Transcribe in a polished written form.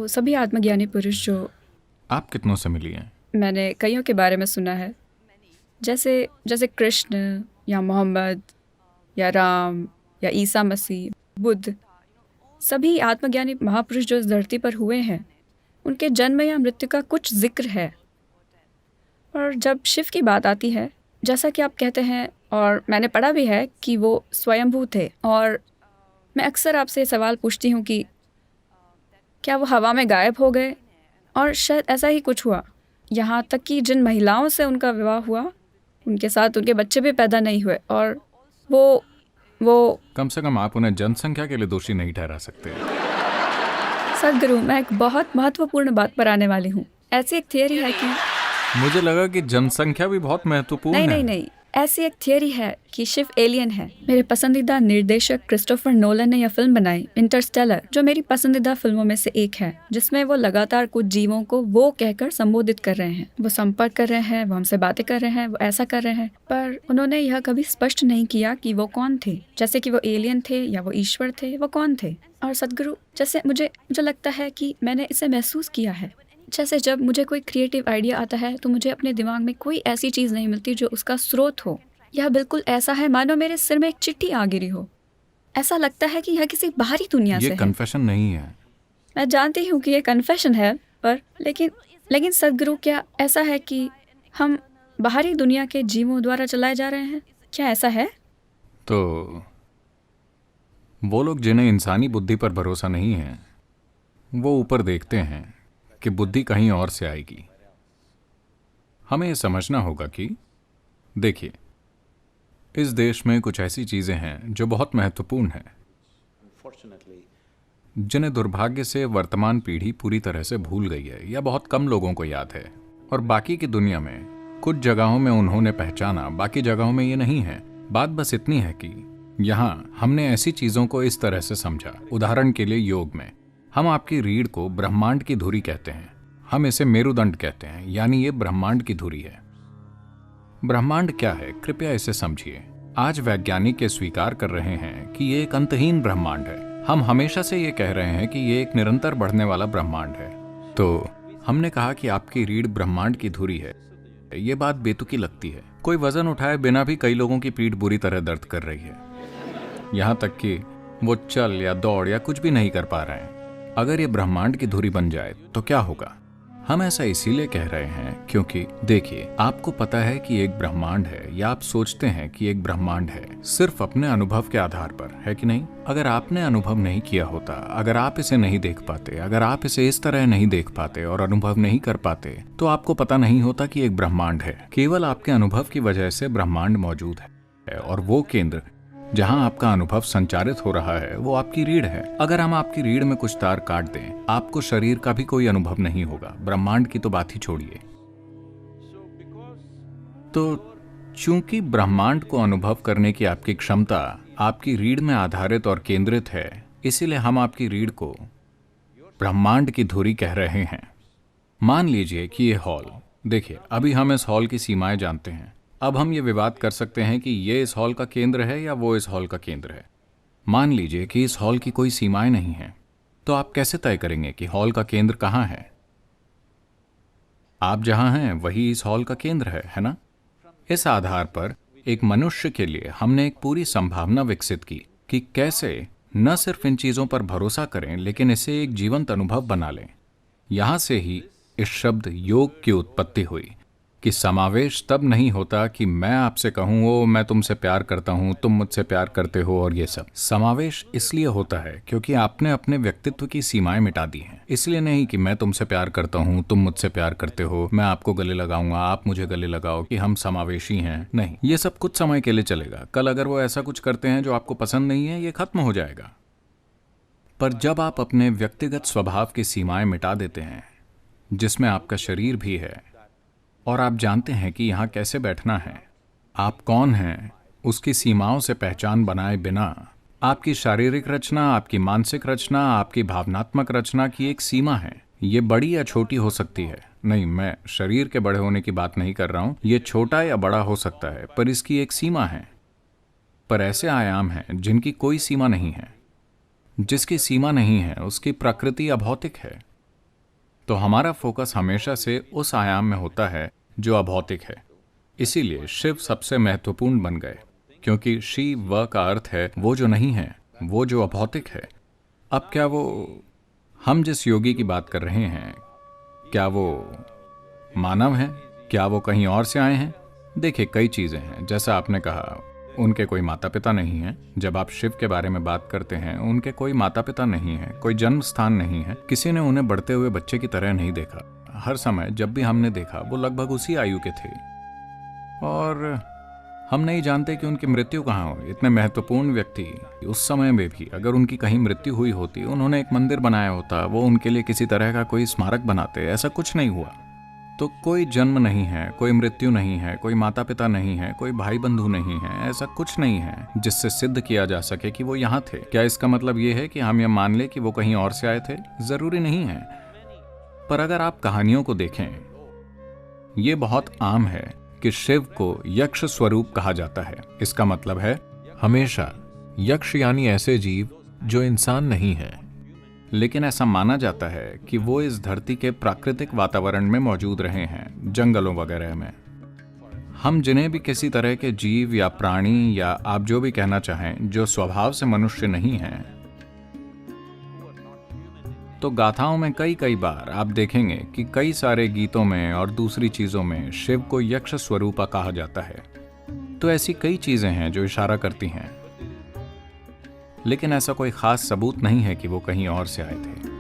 सभी आत्मज्ञानी पुरुष जो आप कितनों से मिली हैं? मैंने कईयों के बारे में सुना है, जैसे जैसे कृष्ण या मोहम्मद या राम या ईसा मसीह, बुद्ध, सभी आत्मज्ञानी महापुरुष जो इस धरती पर हुए हैं, उनके जन्म या मृत्यु का कुछ जिक्र है। और जब शिव की बात आती है, जैसा कि आप कहते हैं और मैंने पढ़ा भी है कि वो स्वयंभू थे, और मैं अक्सर आपसे सवाल पूछती हूँ कि क्या वो हवा में गायब हो गए? और शायद ऐसा ही कुछ हुआ। यहाँ तक कि जिन महिलाओं से उनका विवाह हुआ, उनके साथ उनके बच्चे भी पैदा नहीं हुए। और वो कम से कम आप उन्हें जनसंख्या के लिए दोषी नहीं ठहरा सकते। सदगुरु, मैं एक बहुत महत्वपूर्ण बात पर आने वाली हूँ। ऐसी एक थियरी है कि मुझे लगा कि जनसंख्या भी बहुत महत्वपूर्ण नहीं है। नहीं नहीं, ऐसी एक थियरी है कि शिव एलियन है। मेरे पसंदीदा निर्देशक क्रिस्टोफर नोलन ने यह फिल्म बनाई, इंटरस्टेलर, जो मेरी पसंदीदा फिल्मों में से एक है, जिसमें वो लगातार कुछ जीवों को वो कहकर संबोधित कर रहे हैं। वो संपर्क कर रहे हैं, वो हमसे बातें कर रहे हैं, वो ऐसा कर रहे हैं, पर उन्होंने यह कभी स्पष्ट नहीं किया कि वो कौन थे, जैसे कि वो एलियन थे या वो ईश्वर थे, वो कौन थे। और सदगुरु, जैसे मुझे लगता है कि मैंने इसे महसूस किया है। जैसे जब मुझे कोई क्रिएटिव आइडिया आता है तो मुझे अपने दिमाग में कोई ऐसी चीज़ नहीं मिलती जो उसका स्रोत हो। यह बिल्कुल ऐसा है मानो मेरे सिर में एक चिट्ठी आ गिरी हो। ऐसा लगता है कि यह किसी बाहरी दुनिया से ये है। कन्फेशन नहीं है। मैं जानती हूँ कि ये कन्फेशन है, पर लेकिन सदगुरु, क्या ऐसा है कि हम बाहरी दुनिया के जीवों द्वारा चलाए जा रहे हैं? क्या ऐसा है? तो वो लोग जिन्हें इंसानी बुद्धि पर भरोसा नहीं है, वो ऊपर देखते हैं कि बुद्धि कहीं और से आएगी। हमें यह समझना होगा कि देखिए, इस देश में कुछ ऐसी चीजें हैं जो बहुत महत्वपूर्ण हैं, जिन्हें दुर्भाग्य से वर्तमान पीढ़ी पूरी तरह से भूल गई है या बहुत कम लोगों को याद है। और बाकी की दुनिया में कुछ जगहों में उन्होंने पहचाना, बाकी जगहों में ये नहीं है। बात बस इतनी है कि यहाँ हमने ऐसी चीजों को इस तरह से समझा। उदाहरण के लिए योग में हम आपकी रीढ़ को ब्रह्मांड की धुरी कहते हैं। हम इसे मेरुदंड कहते हैं, यानी ये ब्रह्मांड की धुरी है। ब्रह्मांड क्या है, कृपया इसे समझिए। आज वैज्ञानिक ये स्वीकार कर रहे हैं कि ये एक अंतहीन ब्रह्मांड है। हम हमेशा से ये कह रहे हैं कि ये एक निरंतर बढ़ने वाला ब्रह्मांड है। तो हमने कहा कि आपकी रीढ़ ब्रह्मांड की धुरी है। ये बात बेतुकी लगती है। कोई वजन उठाए बिना भी कई लोगों की पीठ बुरी तरह दर्द कर रही है, यहां तक कि वो चल या दौड़ या कुछ भी नहीं कर पा रहे हैं। अगर ये ब्रह्मांड की धुरी बन जाए तो क्या होगा? हम ऐसा इसीलिए कह रहे हैं क्योंकि देखिए, आपको पता है कि एक ब्रह्मांड है, या आप सोचते हैं कि एक ब्रह्मांड है, सिर्फ अपने अनुभव के आधार पर, है कि नहीं? अगर आपने अनुभव नहीं किया होता, अगर आप इसे नहीं देख पाते, अगर आप इसे इस तरह नहीं देख पाते और अनुभव नहीं कर पाते, तो आपको पता नहीं होता कि एक ब्रह्मांड है। केवल आपके अनुभव की वजह से ब्रह्मांड मौजूद है, और वो केंद्र जहां आपका अनुभव संचारित हो रहा है वो आपकी रीढ़ है। अगर हम आपकी रीढ़ में कुछ तार काट दें, आपको शरीर का भी कोई अनुभव नहीं होगा, ब्रह्मांड की तो बात ही छोड़िए। तो चूंकि ब्रह्मांड को अनुभव करने की आपकी क्षमता आपकी रीढ़ में आधारित और केंद्रित है, इसीलिए हम आपकी रीढ़ को ब्रह्मांड की धुरी कह रहे हैं। मान लीजिए कि ये हॉल, देखिए, अभी हम इस हॉल की सीमाएं जानते हैं। अब हम ये विवाद कर सकते हैं कि ये इस हॉल का केंद्र है या वो इस हॉल का केंद्र है। मान लीजिए कि इस हॉल की कोई सीमाएं नहीं हैं, तो आप कैसे तय करेंगे कि हॉल का केंद्र कहाँ है? आप जहां हैं वही इस हॉल का केंद्र है ना? इस आधार पर एक मनुष्य के लिए हमने एक पूरी संभावना विकसित की कि कैसे न सिर्फ इन चीजों पर भरोसा करें, लेकिन इसे एक जीवंत अनुभव बना लें। यहां से ही इस शब्द योग की उत्पत्ति हुई कि समावेश तब नहीं होता कि मैं आपसे कहूं ओ मैं तुमसे प्यार करता हूं, तुम मुझसे प्यार करते हो, और ये सब। समावेश इसलिए होता है क्योंकि आपने अपने व्यक्तित्व की सीमाएं मिटा दी हैं। इसलिए नहीं कि मैं तुमसे प्यार करता हूं, तुम मुझसे प्यार करते हो, मैं आपको गले लगाऊंगा, आप मुझे गले लगाओ, कि हम समावेशी हैं। नहीं, ये सब कुछ समय के लिए चलेगा। कल अगर वो ऐसा कुछ करते हैं जो आपको पसंद नहीं है, ये खत्म हो जाएगा। पर जब आप अपने व्यक्तिगत स्वभाव की सीमाएं मिटा देते हैं, जिसमें आपका शरीर भी है, और आप जानते हैं कि यहाँ कैसे बैठना है, आप कौन हैं, उसकी सीमाओं से पहचान बनाए बिना आपकी शारीरिक रचना, आपकी मानसिक रचना, आपकी भावनात्मक रचना की एक सीमा है। ये बड़ी या छोटी हो सकती है। नहीं, मैं शरीर के बड़े होने की बात नहीं कर रहा हूँ। ये छोटा या बड़ा हो सकता है, पर इसकी एक सीमा है। पर ऐसे आयाम हैं जिनकी कोई सीमा नहीं है। जिसकी सीमा नहीं है उसकी प्रकृति अभौतिक है। तो हमारा फोकस हमेशा से उस आयाम में होता है जो अभौतिक है। इसीलिए शिव सबसे महत्वपूर्ण बन गए, क्योंकि शिव का अर्थ है वो जो नहीं है, वो जो अभौतिक है। अब क्या वो, हम जिस योगी की बात कर रहे हैं, क्या वो मानव हैं? क्या वो कहीं और से आए हैं? देखिए, कई चीज़ें हैं। जैसा आपने कहा, उनके कोई माता पिता नहीं हैं। जब आप शिव के बारे में बात करते हैं, उनके कोई माता पिता नहीं है, कोई जन्म स्थान नहीं है। किसी ने उन्हें बढ़ते हुए बच्चे की तरह नहीं देखा। हर समय जब भी हमने देखा, वो लगभग उसी आयु के थे। और हम नहीं जानते कि उनकी मृत्यु कहाँ हुई। इतने महत्वपूर्ण व्यक्ति उस समय में भी अगर उनकी कहीं मृत्यु हुई होती, उन्होंने एक मंदिर बनाया होता, वो उनके लिए किसी तरह का कोई स्मारक बनाते। ऐसा कुछ नहीं हुआ। तो कोई जन्म नहीं है, कोई मृत्यु नहीं है, कोई माता पिता नहीं है, कोई भाई बंधु नहीं है। ऐसा कुछ नहीं है जिससे सिद्ध किया जा सके कि वो यहाँ थे। क्या इसका मतलब ये है कि हम ये मान ले कि वो कहीं और से आए थे? जरूरी नहीं है। पर अगर आप कहानियों को देखें, ये बहुत आम है कि शिव को यक्ष स्वरूप कहा जाता है। इसका मतलब है हमेशा यक्ष यानी ऐसे जीव जो इंसान नहीं है, लेकिन ऐसा माना जाता है कि वो इस धरती के प्राकृतिक वातावरण में मौजूद रहे हैं, जंगलों वगैरह में। हम जिन्हें भी किसी तरह के जीव या प्राणी या आप जो भी कहना चाहें, जो स्वभाव से मनुष्य नहीं हैं, तो गाथाओं में कई बार आप देखेंगे कि कई सारे गीतों में और दूसरी चीजों में शिव को यक्ष स्वरूपा कहा जाता है। तो ऐसी कई चीजें हैं जो इशारा करती हैं, लेकिन ऐसा कोई खास सबूत नहीं है कि वो कहीं और से आए थे।